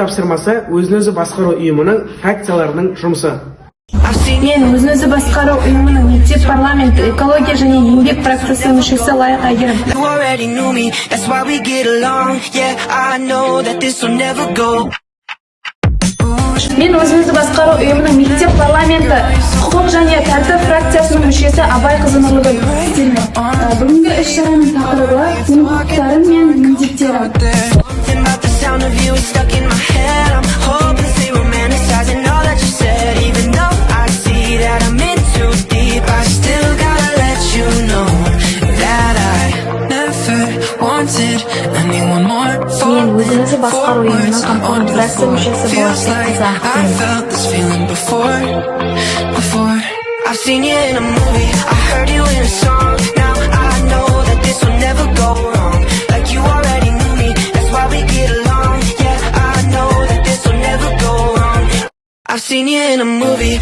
Тапсырмасы өзін-өзі басқару ұйымының фракцияларының жұмысы. Мен өзін-өзі басқару ұйымының мектеп парламенті экология және еңбек фракциясының мүшесі Лайық Әйгерім. Мен өзін-өзі басқару ұйымының мектеп парламенті құқық және тәртіп фракциясының мүшесі Абайқызы Нұрлыгүл. Бүгінгі іс-шараның тақырыбы сенің құқықтарың мен міндеттерің. Мен өзін-өзі басқару ұйымының қамқорын фракция мүшесі Болашақ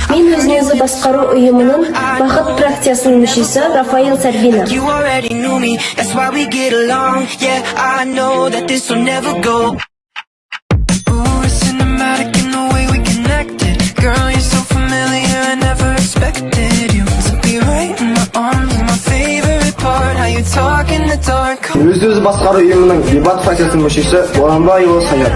Мен өзін-өзі басқару ұйымының бақыт фракциясының мүшесі Рафаил Сәрбина. Өзін-өзі басқару ұйымының дебат фракциясының мүшесі Боранбаева Саят.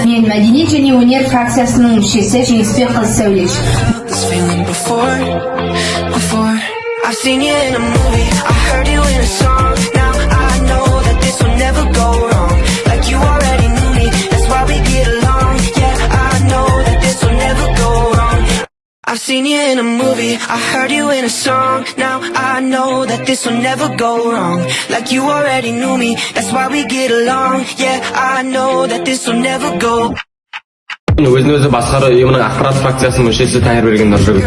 Мен мәдениет және өнер фракциясының мүшесі Жеңіспекқызы Сәулеш. I've seen you in a movie, I heard you in a song. Now I know that this will never go wrong. Like you already knew me, that's why we get along. Yeah, I know that this will never go. Өзін-өзі басқару ұйымының ақпарат фракциясының мүшесі Тайырберген Нұржігіт.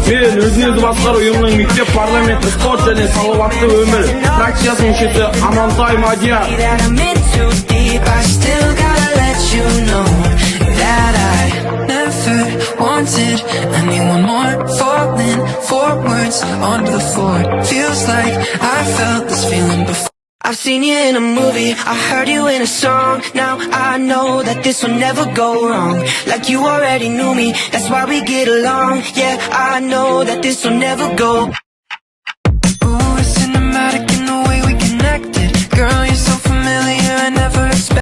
Мен өзін-өзі басқару ұйымының мектеп парламенті спорт және салауатты өмір фракциясының мүшесі Амантай Мадияр. I've seen you in a movie, I heard you in a song. Now I know that this will never go wrong. Like you already knew me, that's why we get along. Yeah, I know that this will never go.